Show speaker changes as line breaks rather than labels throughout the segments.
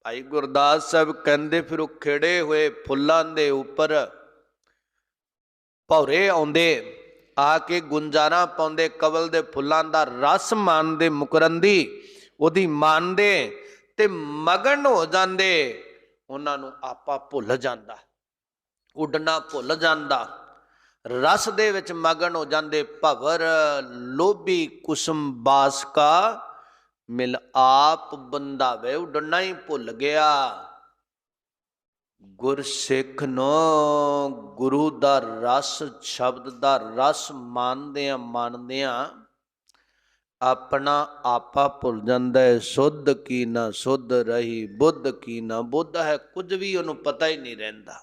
भाई गुरदास साहब कहते फिर वो खिड़े हुए फुल्लां दे उपर भौरे आउंदे आके गुंजारा पाउंदे कवल दे फुल्लां दा रस मानदे मुकरंदी ओदी मानदे ते मगन हो जांदे। उन्हां नूं आपा भुल जांदा, उडना भुल जांदा, रस दे विच मगन हो जांदे। भवर लोभी कुसुम बास का मिल आप बंधावे, उडना ही भुल गया। गुरसिख नो गुरु दा रस शब्द दा रस मानदियां अपना आपा भुल जांदा है। सुध की ना सुध रही, बुद्ध की ना बुद्ध है, कुछ भी उन्होंने पता ही नहीं रहिंदा।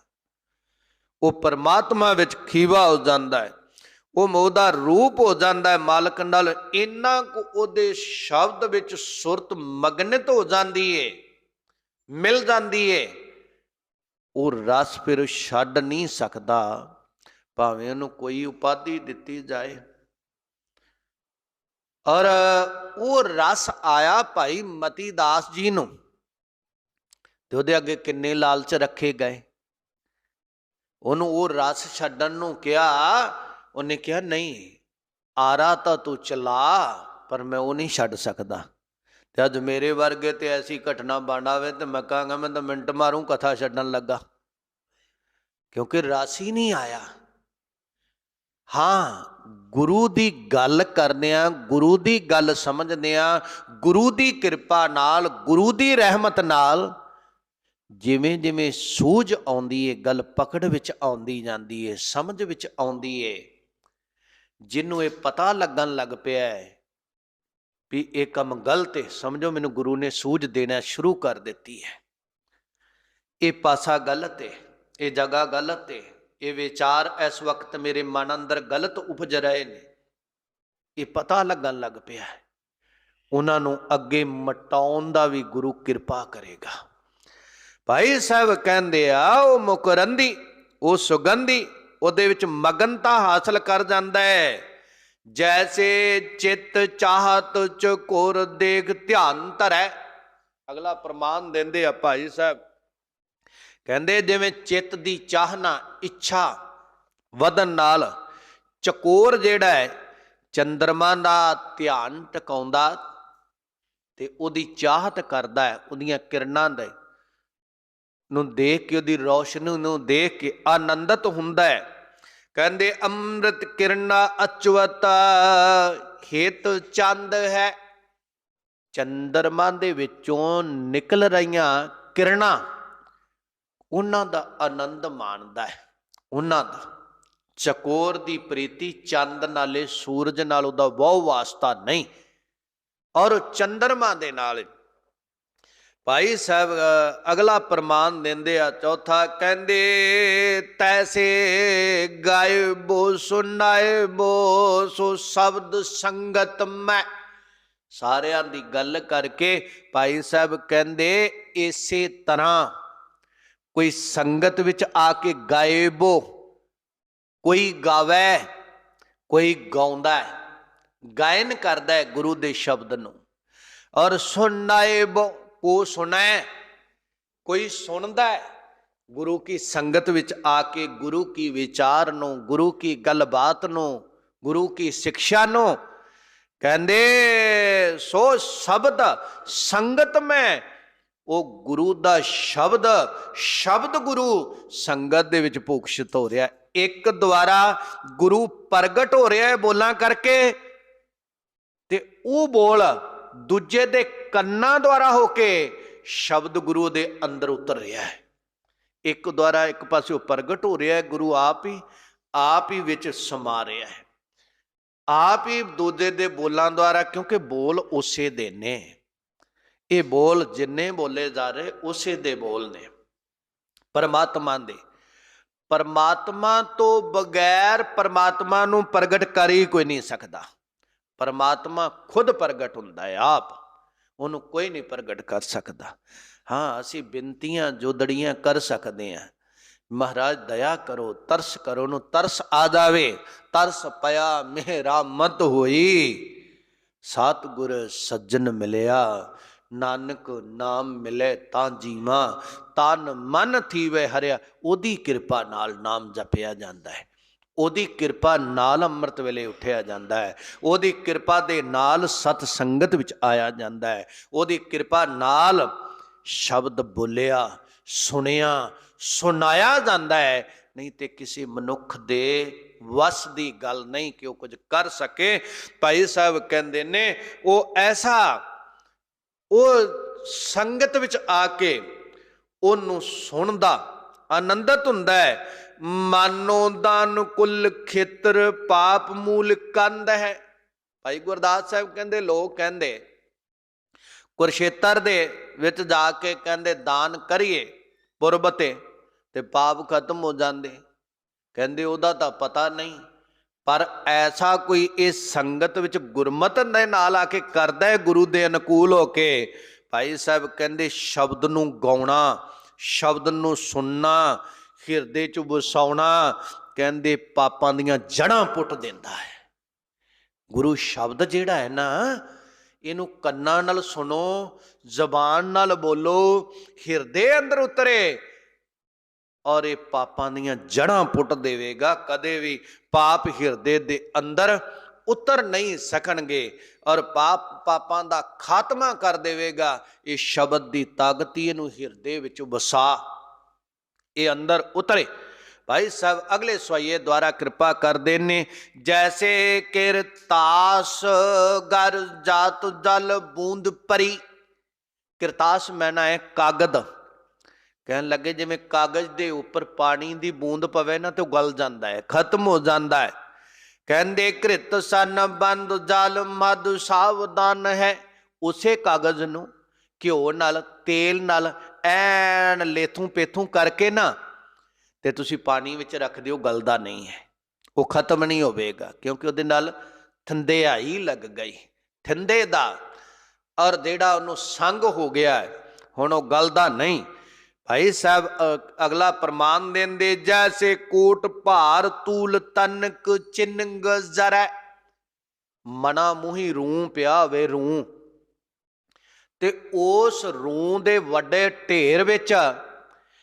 वो परमात्मा विच खीवा हो जाता है, वो मोहदा रूप हो जाता है मालक नाल। इन्ना को उहदे शब्द विच सुरत मगनित हो जाती है, मिल जाती है। वो रस फिर छड्ड नहीं सकता, भावें उन्होंने कोई उपाधि दिती जाए। और वो रस आया भाई मती दास जी नूं ते उहदे अगे किन्ने लालच रखे गए। उन्होंने वो रस छड्डण नूं कहा, उन्हें कहा नहीं आरा तो तू चला पर मैं वो नहीं छड्ड सकदा। ते अज मेरे वर्गे ते ऐसी घटना बन आवे तो मैं कहांगा मैं तो मिंट मारूं कथा छड्डण लगा, क्योंकि रस ही नहीं आया। हाँ गुरु की गल करने, गुरु की गल समझने, गुरु की कृपा नाल, गुरु की रहमत नाल जिमें जिमें सूझ आउंदी है, गल पकड़ विच आउंदी जांदी है, समझ विच आउंदी है। जिन्हों ये पता लगन लग पिया है भी ये काम गलत है, समझो मैनू गुरु ने सूझ देना शुरू कर देती है। ये पासा गलत है, ये जगह गलत है, ये विचार इस वक्त मेरे मन अंदर गलत उपज रहे ने, ये पता लगन लग पिया है। उन्होंने अगे मटाउण दा भी गुरु कृपा करेगा। भाई साहब कहंदे आ वो मुकरंदी, वो सुगंधी उहदे विच मगनता हासिल कर जांदा है। जैसे चित चाहत चकोर देख ध्यान धरै। अगला प्रमाण देंदे आ भाई साहब, कहंदे जिवें चित दी चाहना इच्छा वधन नाल चकोर जिहड़ा है चंद्रमा दा ध्यान टकाउंदा ते उहदी चाहत करदा है, उहदियां किरणां दे नूं देख के, उहदी रोशनी नूं देख के आनंदित हुंदा है। कहंदे अमृत किरणा अचवत हित चंद है। चंद्रमा दे विचों निकल रहीआं किरणां उन्हां दा आनंद माणदा है। उन्हां दा चकोर दी प्रीति चंद नाले सूरज नाल उहदा बहु वास्ता नहीं, और चंद्रमा दे नाल। भाई साहब अगला प्रमाण देंदे आ चौथा, कहंदे तैसे गायबो सुनाएबो सो शब्द संगत मैं। सारियां दी गल करके भाई साहब कहंदे इसे तरह कोई संगत विच आके गायबो, कोई गावै कोई गाउंदा है, गायन करदा है गुरु दे शब्द नूं। और सुनाएबो को सुनै, कोई सुनदा है गुरु की संगत विच आके, गुरु की विचार नूं, गुरु की गलबात नूं, गुरु की शिक्षा नूं। कहंदे सो शब्द संगत में, वो गुरु दा शब्द, शब्द गुरु संगत दे विच भूषित हो रहा है। एक द्वारा गुरु प्रगट हो रहा है बोलां करके, ते वो बोल दूजे दे कन्ना द्वारा होके शब्द गुरु दे अंदर उतर रहा है। एक द्वारा एक पासे प्रगट हो रहा है गुरु आप ही विच समा रहा है, आप ही दूजे दे बोलां द्वारा, क्योंकि बोल उसे दे ने, ये बोल जिन्ने बोले जा रहे उसे दे बोल ने, परमात्मा दे। परमात्मा तो बगैर परमात्मा नूं प्रगट कर ही कोई नहीं सकता। परमात्मा खुद प्रगट हुंदा है आप, उन्होंने कोई नहीं प्रगट कर सकता। हाँ असी बिनतियां जोदड़ियां कर सकते हैं, महाराज दया करो तरस करो, उन्होंने तरस आ जावे। तरस पया मेहरा मत होई, सतगुर सज्जन मिलिया नानक नाम मिले तां जीवा, तन मन थीवे हरिया। ओदी किरपा नाल नाम जपिया जाता है, ओदी किरपा नाल अमृत वेले उठिया जाता है, ओदी किरपा दे नाल सत संगत विच आया जाता है, ओदी किरपा नाल शब्द बोलिया सुनिया सुनाया जाता है। नहीं तो किसी मनुख दे वस की गल नहीं कि वह कुछ कर सके। भाई साहब कहते ने वो ऐसा वो संगत विच आके ओनू सुनदा आनंदित हुंदा है। मानो दान कुल खेतर पाप मूल कंद है। भाई गुरदास साहब कहते लोग कहते कुरुक्षेत्र दे विच जाके कहते दान करिए पुरब ते पाप खत्म हो जाते। कहते उहदा तां पता नहीं, पर ऐसा कोई इस संगत विच गुरमत दे नाल आके करदा है गुरु दे अनुकूल होके। भाई साहब कहते शब्द नूं गाउणा, शब्द नूं सुनना, हिरदे च वसाउणा, कहते पापां दीयां जड़ां पुट दिंदा है। गुरु शब्द जिहड़ा है ना, इनू कन्नां नाल सुनो, जबान नाल बोलो, हिरदे अंदर उतरे और ये पापां दीयां जड़ां पुट देवेगा। कदे भी पाप हिरदे दे अंदर उतर नहीं सकणगे और पापां दा खात्मा कर देवेगा। ये शब्द दी ताकत ही इनू हिरदे विच वसा, ये अंदर उतरे। भाई साहब अगले सुहाइये द्वारा कृपा कर देने। जैसे किरतास गर जात जल बूंद परी। किरतास मैना है कागद, कहन लगे जिमें कागज के उपर पानी की बूंद पवे ना तो गल जाता है, खत्म हो जाता है। कहते कृत सन बंद जल मध सावधान है। उसे कागज नूं घ्यो नाल तेल नाल ऐन लेथू पेथू करके ना ते तुसी पानी विच रख दिओ, गलदा नहीं है, वो खत्म नहीं होवेगा, क्योंकि उहदे नाल ठंडियाई लग गई ठंडे दा, और जिहड़ा उहनूं संग हो गया है हुण वो गलदा नहीं। भाई साहब अगला प्रमाण देंदे जैसे कोट भार तूल तनक चिन्नग जरै। मना मूही रूं पिया वे रूं ते उस रूं दे वड्डे ढेर विच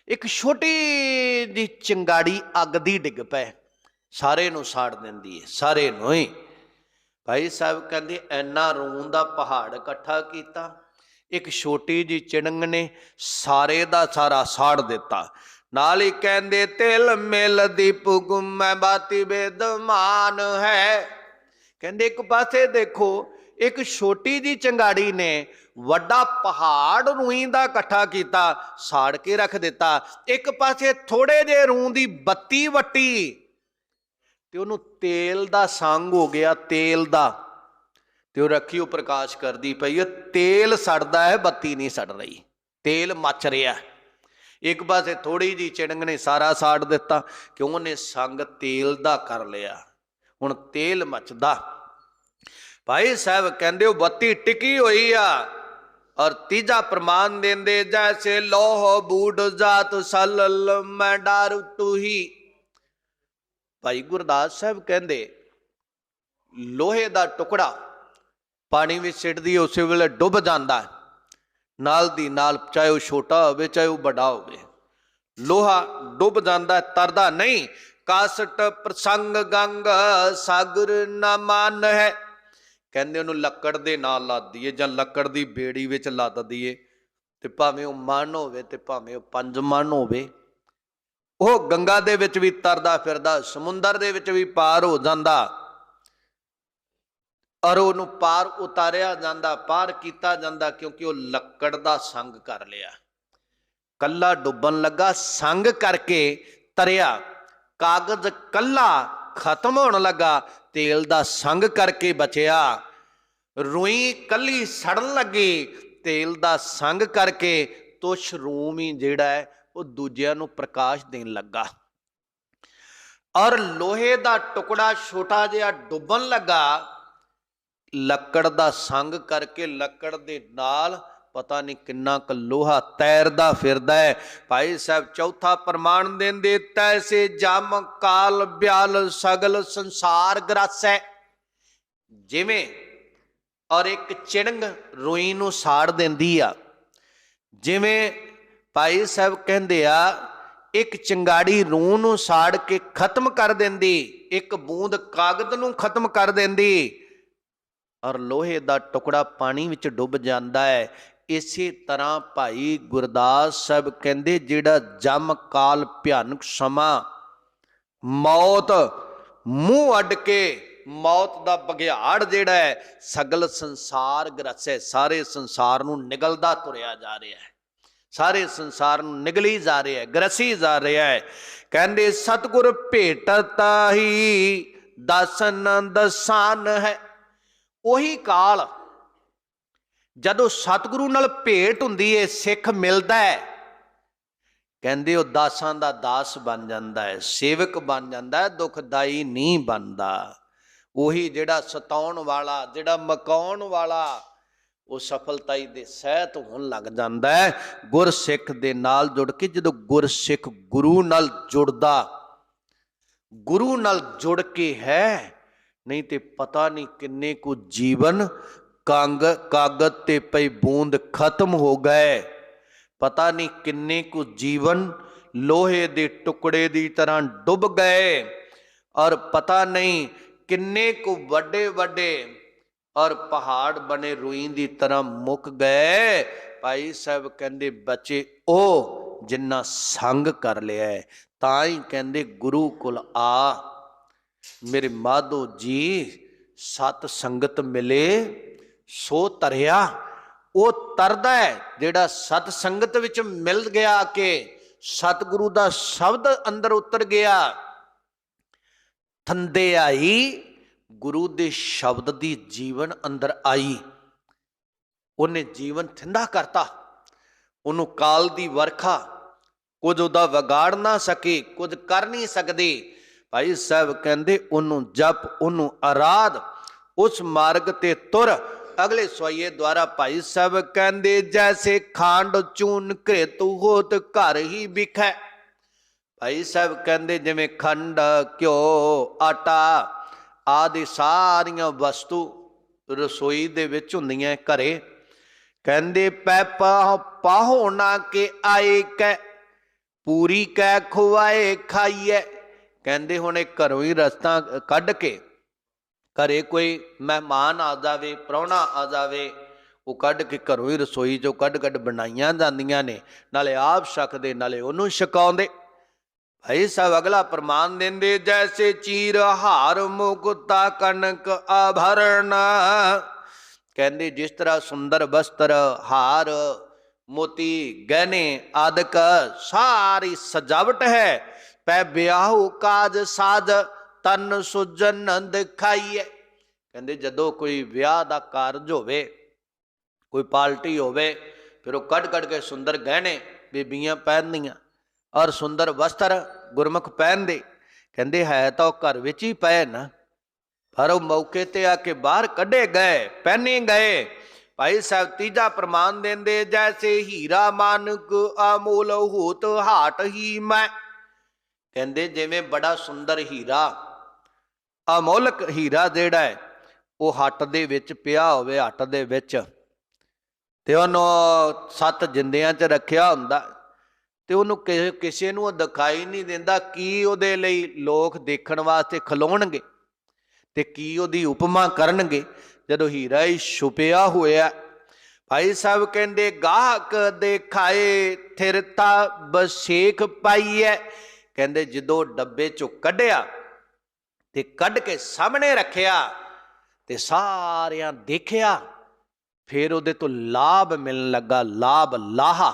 एक छोटी जी चिंगाड़ी अग दी डिग पै, सारे नूं साड़ दिंदी है, सारे नूं ही। भाई साहब कहंदे ऐना रूं दा पहाड़ इकट्ठा कीता, एक छोटी जी चिड़ंग ने सारे दा सारा साड़ दिता। नाल ही कहंदे तिल मिल दी पुग मैं बाती बेदमान है। कहंदे एक पासे देखो एक छोटी जी चंगाड़ी ने वड्डा पहाड़ रूई दा इकट्ठा किया, साड़ के रख दिता। एक पासे थोड़े जे रूं दी बत्ती वट्टी ते उहनूं तेल दा संग हो गया, तेल दा तो रखी वो प्रकाश करती पई है, तेल सड़दा है, बत्ती नहीं सड़ रही, तेल मच रहा। एक पासे थोड़ी जी चिड़ंग ने सारा साड़ दिता, क्यों उन्हें संग तेल दा कर लिया, हुण तेल मचदा। भाई साहब कहंदे वो बत्ती टिकी हुई आ। और तीजा प्रमाण देंदे जैसे लोह बूढ़ जात सलल मैं डार तू ही। भाई गुरदास साहब कहंदे लोहे दा टुकड़ा पानी में सिट दी उस वेले डुब जाता है, नाल दी नाल, चाहे वह छोटा हो चाहे वह बड़ा हो, लोहा डुब जाता है, तरदा नहीं। कासट प्रसंग गंग सागर न मान है। कहते उन्होंने लकड़ दे नाल ला दीए जां लकड़ दी बेड़ी विच लद दीए ते भावें वह मन होवे ते भावें वह 5 मन होवे, वह गंगा दे विच भी तरदा फिरदा, समुंदर दे विच भी पार हो जाता और उन्होंने पार उतारिया जाता, पार किया जाता, क्योंकि वह लकड़ का संग कर लिया। कला डुबन लगा, संग करके तरिया। कागज कला खत्म होने लगा, तेल का संग करके बचिया। रूई कली सड़न लगी, तेल का संग करके तुछ रूम ही जिहड़ा है वह दूजिਆਂ ਨੂੰ प्रकाश देन लगा। और लोहे का टुकड़ा छोटा जिहा डुबन लगा, लकड़ का संग करके लकड़ दे नाल पता नहीं किन्ना क लोहा तैरदा फिरदा है। भाई साहब चौथा प्रमाण देंदे तैसे जम काल ब्याल सगल संसार ग्रासै। जिवें ਔਰ ਇੱਕ ਚਿੜੰਗ ਰੂਈ ਨੂੰ ਸਾੜ ਦਿੰਦੀ ਆ। ਜਿਵੇਂ ਭਾਈ ਸਾਹਿਬ ਕਹਿੰਦੇ ਆ, ਇੱਕ ਚਿੰਗਾੜੀ ਰੂਹ ਨੂੰ ਸਾੜ ਕੇ ਖਤਮ ਕਰ ਦਿੰਦੀ, ਇੱਕ ਬੂੰਦ ਕਾਗਜ਼ ਨੂੰ ਖਤਮ ਕਰ ਦਿੰਦੀ, ਔਰ ਲੋਹੇ ਦਾ ਟੁਕੜਾ ਪਾਣੀ ਵਿੱਚ ਡੁੱਬ ਜਾਂਦਾ ਹੈ। ਇਸੇ ਤਰ੍ਹਾਂ ਭਾਈ ਗੁਰਦਾਸ ਸਾਹਿਬ ਕਹਿੰਦੇ, ਜਿਹੜਾ ਜਮ ਕਾਲ ਭਿਆਨਕ ਸਮਾਂ, ਮੌਤ ਮੂੰਹ ਅੱਡ ਕੇ, ਮੌਤ ਦਾ ਬਘਿਆੜ ਜਿਹੜਾ ਹੈ ਸਗਲ ਸੰਸਾਰ ਗ੍ਰਸੈ, ਸਾਰੇ ਸੰਸਾਰ ਨੂੰ ਨਿਗਲਦਾ ਤੁਰਿਆ ਜਾ ਰਿਹਾ ਹੈ, ਸਾਰੇ ਸੰਸਾਰ ਨੂੰ ਨਿਗਲੀ ਜਾ ਰਿਹਾ ਹੈ, ਗ੍ਰਸੀ ਜਾ ਰਿਹਾ ਹੈ। ਕਹਿੰਦੇ ਸਤਿਗੁਰ ਭੇਟਤ ਹੀ ਦਸਨ ਦਸਾਨ ਹੈ। ਉਹੀ ਕਾਲ ਜਦੋਂ ਸਤਿਗੁਰੂ ਨਾਲ ਭੇਟ ਹੁੰਦੀ ਹੈ, ਸਿੱਖ ਮਿਲਦਾ ਹੈ, ਕਹਿੰਦੇ ਉਹ ਦਾਸਾਂ ਦਾ ਦਾਸ ਬਣ ਜਾਂਦਾ ਹੈ, ਸੇਵਕ ਬਣ ਜਾਂਦਾ ਹੈ, ਦੁਖਦਾਈ ਨਹੀਂ ਬਣਦਾ। ਉਹੀ ਜਿਹੜਾ ਸਤਾਉਣ ਵਾਲਾ, ਜਿਹੜਾ ਮਕਾਉਣ ਵਾਲਾ, ਉਹ ਸਫਲਤਾਈ ਦੇ ਸਹਿਤ ਹੋਣ ਲੱਗ ਜਾਂਦਾ ਹੈ ਗੁਰਸਿੱਖ ਦੇ ਨਾਲ ਜੁੜ ਕੇ। ਜਦੋਂ ਗੁਰਸਿੱਖ ਗੁਰੂ ਨਾਲ ਜੁੜਦਾ, ਗੁਰੂ ਨਾਲ ਜੁੜ ਕੇ ਹੈ, ਨਹੀਂ ਤੇ ਪਤਾ ਨਹੀਂ ਕਿੰਨੇ ਕੁ ਜੀਵਨ ਕਾਗਜ਼ ਤੇ ਪਈ ਬੂੰਦ ਖਤਮ ਹੋ ਗਏ, ਪਤਾ ਨਹੀਂ ਕਿੰਨੇ ਕੁ ਜੀਵਨ ਲੋਹੇ ਦੇ ਟੁਕੜੇ ਦੀ ਤਰ੍ਹਾਂ ਡੁੱਬ ਗਏ, ਔਰ ਪਤਾ ਨਹੀਂ ਕਿੰਨੇ ਕੁ ਵੱਡੇ ਵੱਡੇ ਔਰ ਪਹਾੜ ਬਣੇ ਰੂਈ ਦੀ ਤਰ੍ਹਾਂ ਮੁੱਕ ਗਏ। ਭਾਈ ਸਾਹਿਬ ਕਹਿੰਦੇ ਬੱਚੇ ਉਹ ਜਿੰਨਾ ਸੰਗ ਕਰ ਲਿਆ ਹੈ, ਤਾਂ ਹੀ ਕਹਿੰਦੇ ਗੁਰੂ ਕੋਲ ਆ ਮੇਰੇ ਮਾਧੋ ਜੀ, ਸਤ ਸੰਗਤ ਮਿਲੇ ਸੋ ਤਰਿਆ। ਉਹ ਤਰਦਾ ਹੈ ਜਿਹੜਾ ਸਤ ਸੰਗਤ ਵਿੱਚ ਮਿਲ ਗਿਆ, ਕਿ ਸਤਿਗੁਰੂ ਦਾ ਸ਼ਬਦ ਅੰਦਰ ਉਤਰ ਗਿਆ। ਥੰਦੇ ਆਈ ਗੁਰੂ ਦੇ ਸ਼ਬਦ ਦੀ ਜੀਵਨ ਅੰਦਰ ਆਈ, ਉਹਨੇ ਜੀਵਨ ਠੰਡਾ ਕਰਤਾ। ਉਹਨੂੰ ਕਾਲ ਦੀ ਵਰਖਾ ਕੁਝ ਉਹਦਾ ਵਿਗਾੜ ਨਾ ਸਕੇ, ਕੁਝ ਕਰ ਨਹੀਂ ਸਕਦੀ। ਭਾਈ ਸਾਹਿਬ ਕਹਿੰਦੇ ਉਹਨੂੰ ਜਪ, ਉਹਨੂੰ ਆਰਾਧ, ਉਸ ਮਾਰਗ ਤੇ ਤੁਰ। ਅਗਲੇ ਸਵਾਈਏ ਦੁਆਰਾ ਭਾਈ ਸਾਹਿਬ ਕਹਿੰਦੇ ਜੈਸੇ ਖਾਂਡ ਚੂਨ ਘ੍ਰਿਤੁ ਹੋਤ ਘਰ ਹੀ ਵਿਖੈ। ਭਾਈ ਸਾਹਿਬ ਕਹਿੰਦੇ ਜਿਵੇਂ ਖੰਡ, ਘਿਓ, ਆਟਾ ਆਦਿ ਸਾਰੀਆਂ ਵਸਤੂ ਰਸੋਈ ਦੇ ਵਿੱਚ ਹੁੰਦੀਆਂ ਘਰੇ, ਕਹਿੰਦੇ ਪੈ ਪਾਹੋ ਨਾ ਕੇ ਆਏ ਕੈ ਪੂਰੀ ਕੈ ਖੁਆਏ ਖਾਈਏ। ਕਹਿੰਦੇ ਹੁਣ ਇਹ ਘਰੋਂ ਹੀ ਰਸਤਾ ਕੱਢ ਕੇ, ਘਰੇ ਕੋਈ ਮਹਿਮਾਨ ਆ ਜਾਵੇ, ਪ੍ਰਾਹੁਣਾ ਆ ਜਾਵੇ, ਉਹ ਕੱਢ ਕੇ ਘਰੋਂ ਹੀ ਰਸੋਈ ਚੋਂ ਕੱਢ ਬਣਾਈਆਂ ਜਾਂਦੀਆਂ ਨੇ, ਨਾਲੇ ਆਪ ਛਕਦੇ ਨਾਲੇ ਉਹਨੂੰ ਛਕਾਉਂਦੇ। ਭਾਈ ਸਾਹਿਬ ਅਗਲਾ ਪ੍ਰਮਾਣ ਦਿੰਦੇ ਜੈਸੇ ਚੀਰ ਹਾਰ ਮੁਕਤਾ ਕਨਕ ਆਭਰਣ। ਕਹਿੰਦੇ ਜਿਸ ਤਰ੍ਹਾਂ ਸੁੰਦਰ ਵਸਤਰ, ਹਾਰ, ਮੋਤੀ, ਗਹਿਣੇ ਆਦਿਕ ਸਾਰੀ ਸਜਾਵਟ ਹੈ, ਪੈ ਵਿਆਹੂ ਕਾਜ ਸਾਜ ਤਨ ਸੁਜਨ ਦਿਖਾਈਏ। ਕਹਿੰਦੇ ਜਦੋਂ ਕੋਈ ਵਿਆਹ ਦਾ ਕਾਰਜ ਹੋਵੇ, ਕੋਈ ਪਾਰਟੀ ਹੋਵੇ, ਫਿਰ ਉਹ ਕੱਢ ਕੇ ਸੁੰਦਰ ਗਹਿਣੇ ਬੀਬੀਆਂ ਪਹਿਨਦੀਆਂ ਔਰ ਸੁੰਦਰ ਵਸਤਰ ਗੁਰਮੁਖ ਪਹਿਨਦੇ। ਕਹਿੰਦੇ ਹੈ ਤਾਂ ਉਹ ਘਰ ਵਿੱਚ ਹੀ ਪਏ ਨਾ, ਪਰ ਉਹ ਮੌਕੇ ਤੇ ਆ ਕੇ ਬਾਹਰ ਕੱਢੇ ਗਏ, ਪਹਿਨੇ ਗਏ। ਭਾਈ ਸਾਹਿਬ ਤੀਜਾ ਪ੍ਰਮਾਣ ਦਿੰਦੇ ਜੈਸੇ ਹੀਰਾ ਮਾਨਕ ਅਮੋਲ ਹੋਤ ਹਾਟ ਹੀ ਮੈਂ। ਕਹਿੰਦੇ ਜਿਵੇਂ ਬੜਾ ਸੁੰਦਰ ਹੀਰਾ, ਅਮੋਲਕ ਹੀਰਾ ਜਿਹੜਾ ਹੈ ਉਹ ਹੱਟ ਦੇ ਵਿੱਚ ਪਿਆ ਹੋਵੇ, ਹੱਟ ਦੇ ਵਿੱਚ, ਤੇ ਉਹਨੂੰ 7 ਜਿੰਦਿਆਂ 'ਚ ਰੱਖਿਆ ਹੁੰਦਾ, ਤੇ ਉਹਨੂੰ ਕਿਸੇ ਨੂੰ ਉਹ ਦਿਖਾਈ ਨਹੀਂ ਦਿੰਦਾ। ਕੀ ਉਹਦੇ ਲਈ ਲੋਕ ਦੇਖਣ ਵਾਸਤੇ ਖਲੋਣਗੇ ਤੇ ਕੀ ਉਹਦੀ ਉਪਮਾ ਕਰਨਗੇ ਜਦੋਂ ਹੀਰਾ ਹੀ ਛੁਪਿਆ ਹੋਇਆ। ਭਾਈ ਸਾਹਿਬ ਕਹਿੰਦੇ ਗਾਹਕ ਦੇਖਾਏ ਥਿਰਤਾ ਬਸੇਖ ਪਾਈਐ। ਕਹਿੰਦੇ ਜਦੋਂ ਡੱਬੇ ਚੋਂ ਕੱਢਿਆ ਤੇ ਕੱਢ ਕੇ ਸਾਹਮਣੇ ਰੱਖਿਆ ਤੇ ਸਾਰਿਆਂ ਦੇਖਿਆ, ਫਿਰ ਉਹਦੇ ਤੋਂ ਲਾਭ ਮਿਲਣ ਲੱਗਾ, ਲਾਭ ਲਾਹਾ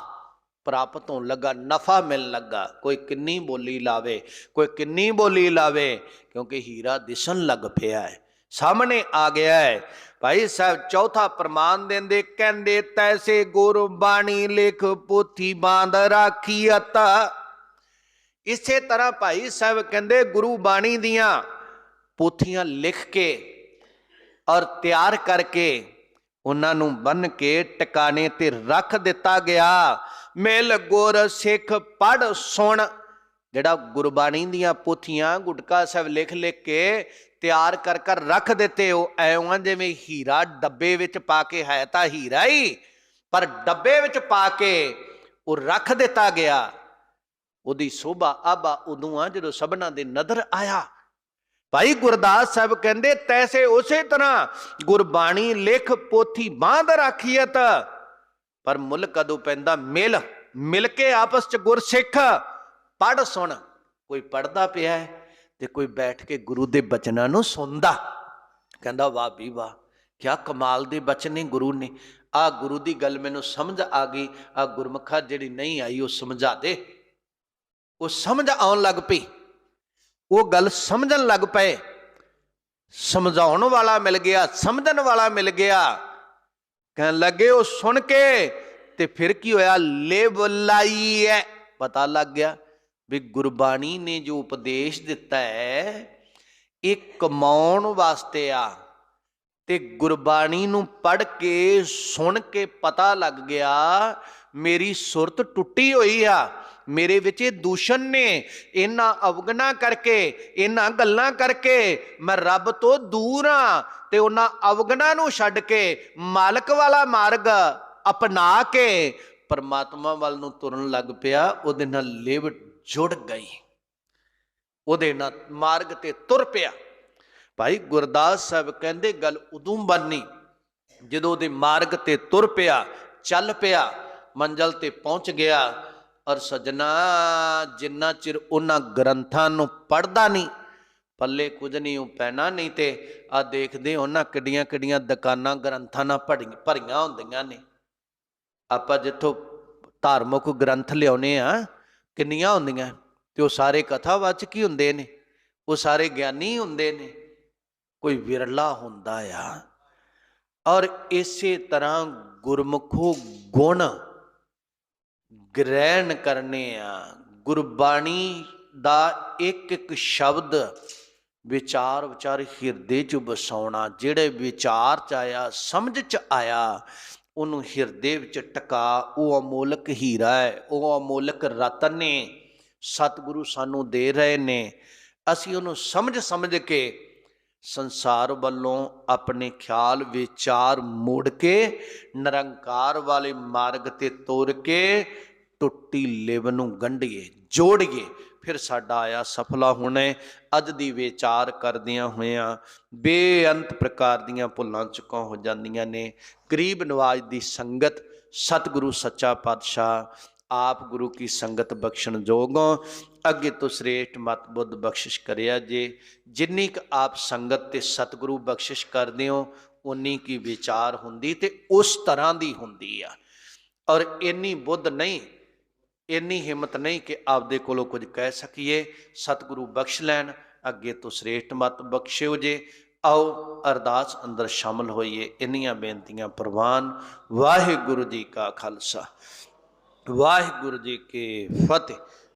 ਪ੍ਰਾਪਤ ਹੋਣ ਲੱਗਾ, ਨਫਾ ਮਿਲਣ ਲੱਗਾ। ਕੋਈ ਕਿੰਨੀ ਬੋਲੀ ਲਾਵੇ, ਕੋਈ ਕਿੰਨੀ ਬੋਲੀ ਲਾਵੇ, ਕਿਉਂਕਿ ਹੀਰਾ ਦਿਸਣ ਲੱਗ ਪਿਆ ਹੈ, ਸਾਹਮਣੇ ਆ ਗਿਆ ਹੈ। ਭਾਈ ਸਾਹਿਬ ਚੌਥਾ ਪ੍ਰਮਾਣ ਦਿੰਦੇ ਕਹਿੰਦੇ ਤੈਸੇ ਗੁਰਬਾਣੀ ਲਿਖ ਪੋਥੀ ਬਾਂਧ ਰਾਖੀ ਅਤਾ। ਇਸੇ ਤਰ੍ਹਾਂ ਭਾਈ ਸਾਹਿਬ ਕਹਿੰਦੇ ਗੁਰੂ ਬਾਣੀ ਦੀਆਂ ਪੋਥੀਆਂ ਲਿਖ ਕੇ ਔਰ ਤਿਆਰ ਕਰਕੇ ਉਹਨਾਂ ਨੂੰ ਬੰਨ ਕੇ ਟਿਕਾਣੇ ਤੇ ਰੱਖ ਦਿੱਤਾ ਗਿਆ। ਮਿਲ ਗੁਰ ਸਿੱਖ ਪੜ੍ਹ ਸੁਣ ਜਿਹੜਾ ਗੁਰਬਾਣੀ ਦੀਆਂ ਪੋਥੀਆਂ ਗੁਟਕਾ ਸਾਹਿਬ ਲਿਖ ਲਿਖ ਕੇ ਤਿਆਰ ਕਰ ਕਰ ਰੱਖ ਦਿੱਤੇ, ਉਹ ਐਵੇਂ ਜਿਵੇਂ ਹੀਰਾ ਡੱਬੇ ਵਿੱਚ ਪਾ ਕੇ, ਹੈ ਤਾਂ ਹੀਰਾ ਹੀ ਪਰ ਡੱਬੇ ਵਿੱਚ ਪਾ ਕੇ ਉਹ ਰੱਖ ਦਿੱਤਾ ਗਿਆ। ਉਹਦੀ ਸੋਭਾ ਆਭਾ ਉਦੋਂ ਆ ਜਦੋਂ ਸਭਨਾਂ ਦੇ ਨਜ਼ਰ ਆਇਆ। ਭਾਈ ਗੁਰਦਾਸ ਸਾਹਿਬ ਕਹਿੰਦੇ ਤੈਸੇ ਉਸੇ ਤਰ੍ਹਾਂ ਗੁਰਬਾਣੀ ਲਿਖ ਪੋਥੀ ਬਾਂਧ ਰਾਖੀਅਤ, ਪਰ ਮੁੱਲ ਕਦੋਂ ਪੈਂਦਾ ਮਿਲ ਕੇ ਆਪਸ ਚ ਗੁਰਸਿੱਖ ਪੜ੍ਹ ਸੁਣ। ਕੋਈ ਪੜ੍ਹਦਾ ਪਿਆ ਹੈ ਤੇ ਕੋਈ ਬੈਠ ਕੇ ਗੁਰੂ ਦੇ ਬਚਨਾਂ ਨੂੰ ਸੁਣਦਾ। ਕਹਿੰਦਾ ਵਾਹ ਵੀ ਵਾਹ, ਕਿਆ ਕਮਾਲ ਦੇ ਬਚਨ ਨੇ ਗੁਰੂ ਨੇ। ਆ ਗੁਰੂ ਦੀ ਗੱਲ ਮੈਨੂੰ ਸਮਝ ਆ ਗਈ, ਆ ਗੁਰਮੁਖਾ ਜਿਹੜੀ ਨਹੀਂ ਆਈ ਉਹ ਸਮਝਾ ਦੇ। ਉਹ ਸਮਝ ਆਉਣ ਲੱਗ ਪਈ, ਉਹ ਗੱਲ ਸਮਝਣ ਲੱਗ ਪਏ। ਸਮਝਾਉਣ ਵਾਲਾ ਮਿਲ ਗਿਆ, ਸਮਝਣ ਵਾਲਾ ਮਿਲ ਗਿਆ। ਕਹਿਣ ਲੱਗੇ ਉਹ ਸੁਣ ਕੇ ਤੇ ਫਿਰ ਕੀ ਹੋਇਆ, ਲਿਵ ਲਾਈ ਹੈ, ਪਤਾ ਲੱਗ ਗਿਆ ਵੀ ਗੁਰਬਾਣੀ ਨੇ ਜੋ ਉਪਦੇਸ਼ ਦਿੱਤਾ ਹੈ ਇਹ ਕਮਾਉਣ ਵਾਸਤੇ ਆ। ਤੇ ਗੁਰਬਾਣੀ ਨੂੰ ਪੜ੍ਹ ਕੇ ਸੁਣ ਕੇ ਪਤਾ ਲੱਗ ਗਿਆ ਮੇਰੀ ਸੁਰਤ ਟੁੱਟੀ ਹੋਈ ਆ, ਮੇਰੇ ਵਿੱਚ ਇਹ ਦੂਸ਼ਣ ਨੇ, ਇਹਨਾਂ ਅਵਗੁਣਾਂ ਕਰਕੇ, ਇਹਨਾਂ ਗੱਲਾਂ ਕਰਕੇ ਮੈਂ ਰੱਬ ਤੋਂ ਦੂਰ ਆ। ਤੇ ਉਹਨਾਂ ਅਵਗੁਣਾਂ ਨੂੰ ਛੱਡ ਕੇ ਮਾਲਕ ਵਾਲਾ ਮਾਰਗ ਅਪਣਾ ਕੇ ਪਰਮਾਤਮਾ ਵੱਲ ਨੂੰ ਤੁਰਨ ਲੱਗ ਪਿਆ। ਉਹਦੇ ਨਾਲ ਲਿਵ ਜੁੜ ਗਈ, ਉਹਦੇ ਨਾਲ ਮਾਰਗ ਤੇ ਤੁਰ ਪਿਆ। ਭਾਈ ਗੁਰਦਾਸ ਸਾਹਿਬ ਕਹਿੰਦੇ ਗੱਲ ਉਦੋਂ ਬਣਨੀ ਜਦੋਂ ਉਹਦੇ ਮਾਰਗ ਤੇ ਤੁਰ ਪਿਆ, ਚੱਲ ਪਿਆ, ਮੰਜ਼ਲ ਤੇ ਪਹੁੰਚ ਗਿਆ। ਔਰ ਸਜਣਾ ਜਿੰਨਾ ਚਿਰ ਉਹਨਾਂ ਗ੍ਰੰਥਾਂ ਨੂੰ ਪੜ੍ਹਦਾ ਨਹੀਂ ਪੱਲੇ ਕੁਝ ਨਹੀਂ ਉਹ ਪੈਣਾ। ਨਹੀਂ ਤੇ ਆ ਦੇਖਦੇ ਉਹਨਾਂ ਕਿੱਡੀਆਂ ਕਿੱਡੀਆਂ ਦੁਕਾਨਾਂ ਗ੍ਰੰਥਾਂ ਨਾਲ ਭਰੀਆਂ ਹੁੰਦੀਆਂ ਨੇ। ਆਪਾਂ ਜਿੱਥੋਂ ਧਾਰਮਿਕ ਗ੍ਰੰਥ ਲਿਆਉਨੇ ਆ ਕਿੰਨੀਆਂ ਹੁੰਦੀਆਂ, ਤੇ ਉਹ ਸਾਰੇ ਕਥਾਵਾਚਕ ਹੀ ਹੁੰਦੇ ਨੇ, ਉਹ ਸਾਰੇ ਗਿਆਨੀ ਹੁੰਦੇ ਨੇ, ਕੋਈ ਵਿਰਲਾ ਹੁੰਦਾ ਆ। ਔਰ ਇਸੇ ਤਰ੍ਹਾਂ ਗੁਰਮੁਖੋ ਗੁਣ ਗ੍ਰਹਿਣ ਕਰਨੇ ਆ। ਗੁਰਬਾਣੀ ਦਾ ਇੱਕ ਇੱਕ ਸ਼ਬਦ ਵਿਚਾਰ ਹਿਰਦੇ 'ਚ ਵਸਾਉਣਾ। ਜਿਹੜੇ ਵਿਚਾਰ 'ਚ ਆਇਆ, ਸਮਝ 'ਚ ਆਇਆ, ਉਹਨੂੰ ਹਿਰਦੇ ਵਿੱਚ ਟਿਕਾ। ਉਹ ਅਮੋਲਕ ਹੀਰਾ ਹੈ, ਉਹ ਅਮੋਲਕ ਰਤਨ ਨੇ ਸਤਿਗੁਰੂ ਸਾਨੂੰ ਦੇ ਰਹੇ ਨੇ। ਅਸੀਂ ਉਹਨੂੰ ਸਮਝ ਕੇ ਸੰਸਾਰ ਵੱਲੋਂ ਆਪਣੇ ਖਿਆਲ ਵਿਚਾਰ ਮੋੜ ਕੇ ਨਿਰੰਕਾਰ ਵਾਲੇ ਮਾਰਗ ਤੇ ਤੁਰ ਕੇ ਟੁੱਟੀ ਲਿਵ ਨੂੰ ਗੰਢੀਏ, ਜੋੜੀਏ, ਫਿਰ ਸਾਡਾ ਆਇਆ ਸਫਲਾ ਹੋਣਾ। ਅੱਜ ਦੀ ਵਿਚਾਰ ਕਰਦਿਆਂ ਹੋਇਆਂ ਬੇਅੰਤ ਪ੍ਰਕਾਰ ਦੀਆਂ ਭੁੱਲਾਂ ਚੁੱਕਾਂ ਹੋ ਜਾਂਦੀਆਂ ਨੇ। ਗਰੀਬ ਨਵਾਜ ਦੀ ਸੰਗਤ ਸਤਿਗੁਰੂ ਸੱਚਾ ਪਾਤਸ਼ਾਹ ਆਪ ਗੁਰੂ ਕੀ ਸੰਗਤ ਬਖਸ਼ਣ ਜੋਗੋਂ ਅੱਗੇ ਤੋਂ ਸ੍ਰੇਸ਼ਟ ਮਤ ਬੁੱਧ ਬਖਸ਼ਿਸ਼ ਕਰਿਆ ਜੇ। ਜਿੰਨੀ ਕੁ ਆਪ ਸੰਗਤ ਤੇ ਸਤਿਗੁਰੂ ਬਖਸ਼ਿਸ਼ ਕਰਦੇ ਹੋ ਉਨੀ ਕੀ ਵਿਚਾਰ ਹੁੰਦੀ ਤੇ ਉਸ ਤਰ੍ਹਾਂ ਦੀ ਹੁੰਦੀ ਆ। ਔਰ ਇੰਨੀ ਬੁੱਧ ਨਹੀਂ, ਇੰਨੀ ਹਿੰਮਤ ਨਹੀਂ ਕਿ ਆਪਦੇ ਕੋਲੋਂ ਕੁਝ ਕਹਿ ਸਕੀਏ। ਸਤਿਗੁਰੂ ਬਖਸ਼ ਲੈਣ, ਅੱਗੇ ਤੋਂ ਸ੍ਰੇਸ਼ਟ ਮਤ ਬਖਸ਼ਿਓ ਜੇ। ਆਓ ਅਰਦਾਸ ਅੰਦਰ ਸ਼ਾਮਲ ਹੋਈਏ। ਇੰਨੀਆਂ ਬੇਨਤੀਆਂ ਪ੍ਰਵਾਨ। ਵਾਹਿਗੁਰੂ ਜੀ ਕਾ ਖਾਲਸਾ, ਵਾਹਿਗੁਰੂ ਜੀ ਕੀ ਫਤਿਹ।